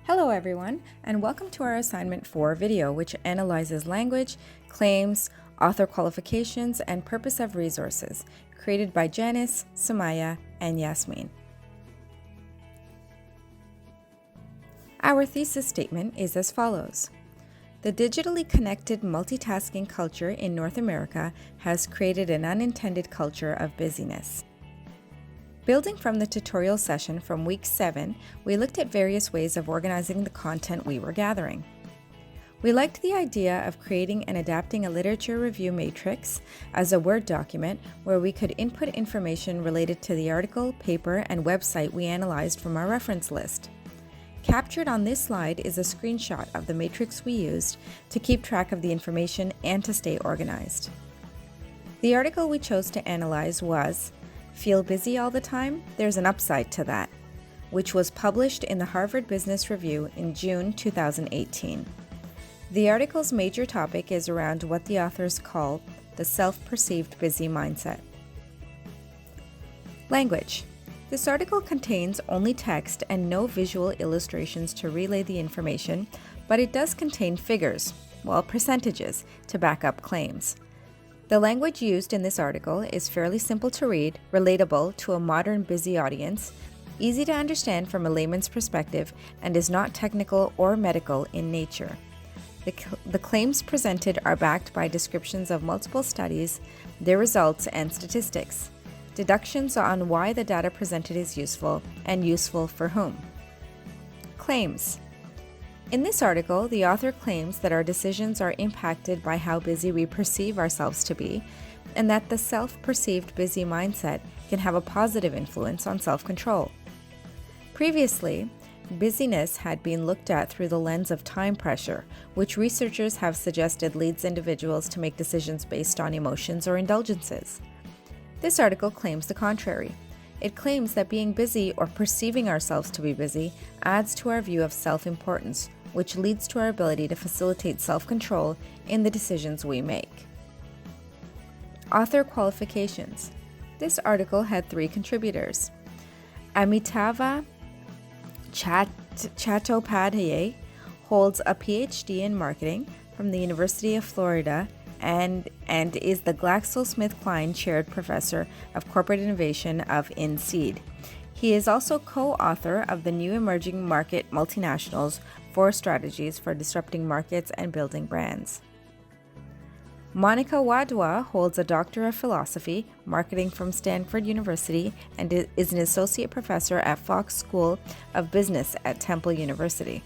Hello everyone, and welcome to our Assignment 4 video, which analyzes language, claims, author qualifications, and purpose of resources, created by Janice, Sumayya, and Yasmeen. Our thesis statement is as follows. The digitally connected multitasking culture in North America has created an unintended culture of busyness. Building from the tutorial session from week 7, we looked at various ways of organizing the content we were gathering. We liked the idea of creating and adapting a literature review matrix as a Word document where we could input information related to the article, paper, and website we analyzed from our reference list. Captured on this slide is a screenshot of the matrix we used to keep track of the information and to stay organized. The article we chose to analyze was Feel Busy All the Time? There's an Upside to That, which was published in the Harvard Business Review in June 2018. The article's major topic is around what the authors call the self-perceived busy mindset. Language. This article contains only text and no visual illustrations to relay the information, but it does contain figures, percentages, to back up claims. The language used in this article is fairly simple to read, relatable to a modern busy audience, easy to understand from a layman's perspective, and is not technical or medical in nature. The claims presented are backed by descriptions of multiple studies, their results, and statistics, deductions on why the data presented is useful, and useful for whom. Claims. In this article, the author claims that our decisions are impacted by how busy we perceive ourselves to be, and that the self-perceived busy mindset can have a positive influence on self-control. Previously, busyness had been looked at through the lens of time pressure, which researchers have suggested leads individuals to make decisions based on emotions or indulgences. This article claims the contrary. It claims that being busy or perceiving ourselves to be busy adds to our view of self-importance, which leads to our ability to facilitate self-control in the decisions we make. Author qualifications. This article had 3 contributors. Amitava Chattopadhyay holds a PhD in marketing from the University of Florida and is the GlaxoSmithKline Chaired Professor of Corporate Innovation of INSEAD. He is also co-author of the New Emerging Market Multinationals: 4 Strategies for Disrupting Markets and Building Brands. Monica Wadhwa holds a Doctor of Philosophy, Marketing from Stanford University and is an Associate Professor at Fox School of Business at Temple University.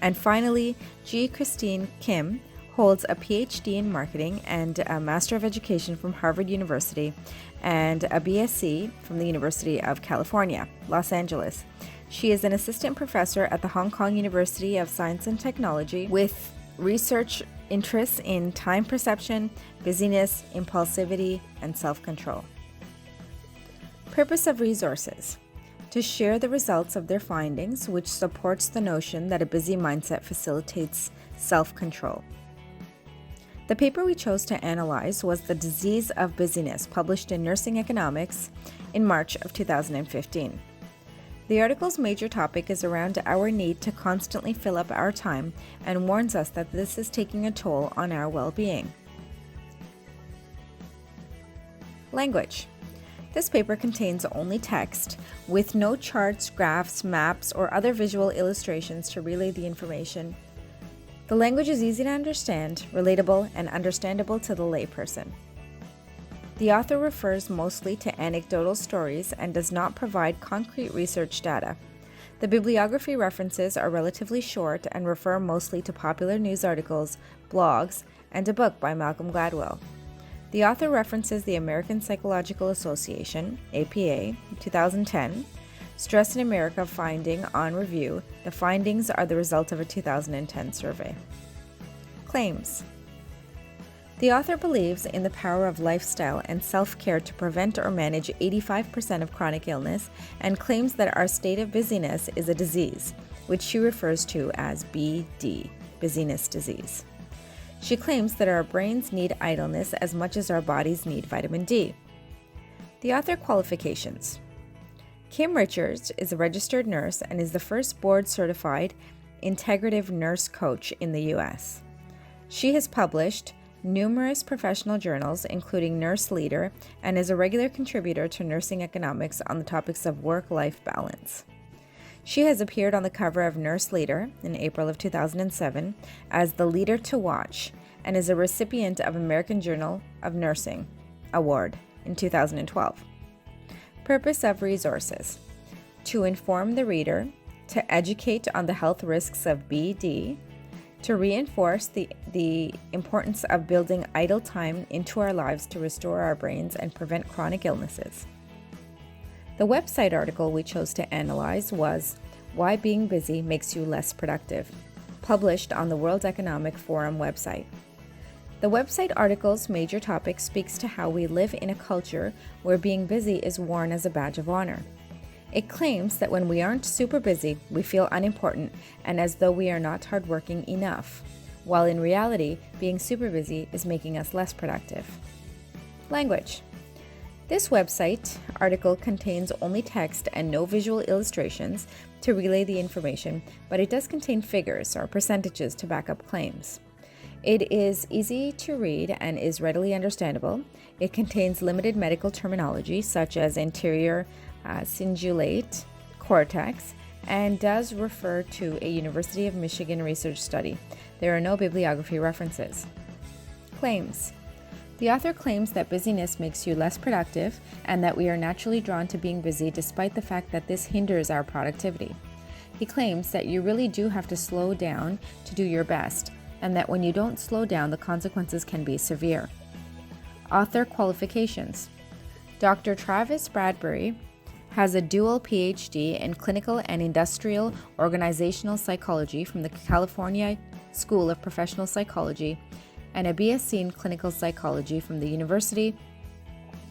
And finally, G. Christine Kim holds a PhD in Marketing and a Master of Education from Harvard University and a BSc from the University of California, Los Angeles. She is an assistant professor at the Hong Kong University of Science and Technology with research interests in time perception, busyness, impulsivity, and self-control. Purpose of resources. To share the results of their findings, which supports the notion that a busy mindset facilitates self-control. The paper we chose to analyze was The Disease of Busyness, published in Nursing Economics in March of 2015. The article's major topic is around our need to constantly fill up our time and warns us that this is taking a toll on our well-being. Language. This paper contains only text, with no charts, graphs, maps, or other visual illustrations to relay the information. The language is easy to understand, relatable, and understandable to the layperson. The author refers mostly to anecdotal stories and does not provide concrete research data. The bibliography references are relatively short and refer mostly to popular news articles, blogs, and a book by Malcolm Gladwell. The author references the American Psychological Association, APA, 2010, Stress in America finding on review. The findings are the result of a 2010 survey. Claims. The author believes in the power of lifestyle and self-care to prevent or manage 85% of chronic illness and claims that our state of busyness is a disease, which she refers to as BD, busyness disease. She claims that our brains need idleness as much as our bodies need vitamin D. The author qualifications. Kim Richards is a registered nurse and is the first board-certified integrative nurse coach in the U.S. She has published numerous professional journals, including Nurse Leader, and is a regular contributor to Nursing Economics on the topics of work-life balance. She has appeared on the cover of Nurse Leader in April of 2007 as the Leader to Watch and is a recipient of American Journal of Nursing Award in 2012. Purpose of resources: to inform the reader, to educate on the health risks of BD, to reinforce the importance of building idle time into our lives to restore our brains and prevent chronic illnesses. The website article we chose to analyze was Why Being Busy Makes You Less Productive, published on the World Economic Forum website. The website article's major topic speaks to how we live in a culture where being busy is worn as a badge of honor. It claims that when we aren't super busy, we feel unimportant and as though we are not hardworking enough, while in reality, being super busy is making us less productive. Language. This website article contains only text and no visual illustrations to relay the information, but it does contain figures or percentages to back up claims. It is easy to read and is readily understandable. It contains limited medical terminology such as anterior cingulate cortex and does refer to a University of Michigan research study. There are no bibliography references. Claims. The author claims that busyness makes you less productive and that we are naturally drawn to being busy despite the fact that this hinders our productivity. He claims that you really do have to slow down to do your best, and that when you don't slow down, the consequences can be severe. Author qualifications. Dr. Travis Bradbury has a dual PhD in clinical and industrial organizational psychology from the California School of Professional Psychology and a BSc in clinical psychology from the University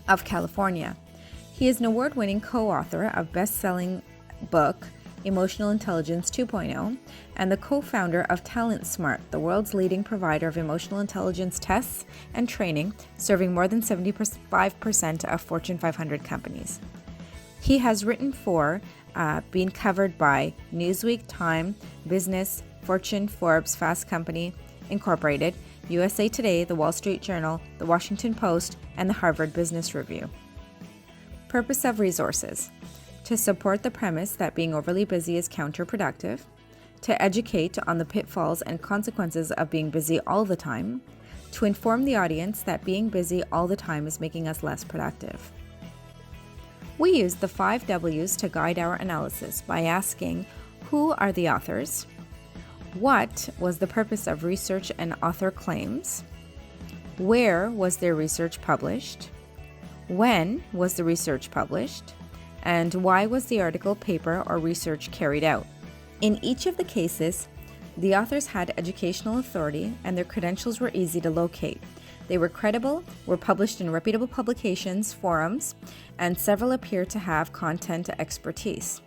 of California. He is an award-winning co-author of best-selling book Emotional Intelligence 2.0 and the co-founder of Talent Smart, the world's leading provider of emotional intelligence tests and training, serving more than 75% of Fortune 500 companies. He has written for, being covered by Newsweek, Time, Business, Fortune, Forbes, Fast Company, Incorporated, USA Today, The Wall Street Journal, The Washington Post, and the Harvard Business Review. Purpose of resources: to support the premise that being overly busy is counterproductive, to educate on the pitfalls and consequences of being busy all the time, to inform the audience that being busy all the time is making us less productive. We used the 5 W's to guide our analysis by asking, who are the authors? What was the purpose of research and author claims? Where was their research published? When was the research published? And why was the article, paper, or research carried out? In each of the cases, the authors had educational authority and their credentials were easy to locate. They were credible, were published in reputable publications, forums, and several appear to have content expertise.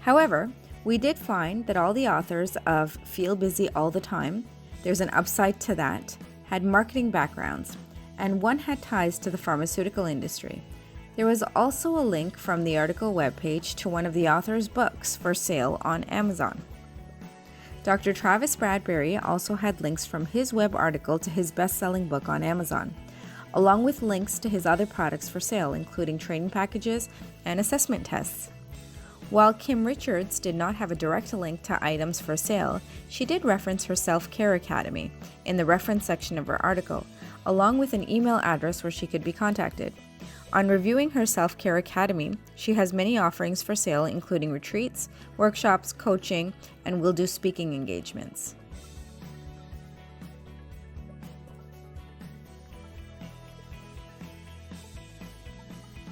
However, we did find that all the authors of Feel Busy All the Time, there's an upside to that, had marketing backgrounds, and one had ties to the pharmaceutical industry. There was also a link from the article webpage to one of the author's books for sale on Amazon. Dr. Travis Bradbury also had links from his web article to his best-selling book on Amazon, along with links to his other products for sale, including training packages and assessment tests. While Kim Richards did not have a direct link to items for sale, she did reference her Self-Care Academy in the reference section of her article, along with an email address where she could be contacted. On reviewing her Self-Care Academy, she has many offerings for sale, including retreats, workshops, coaching, and will do speaking engagements.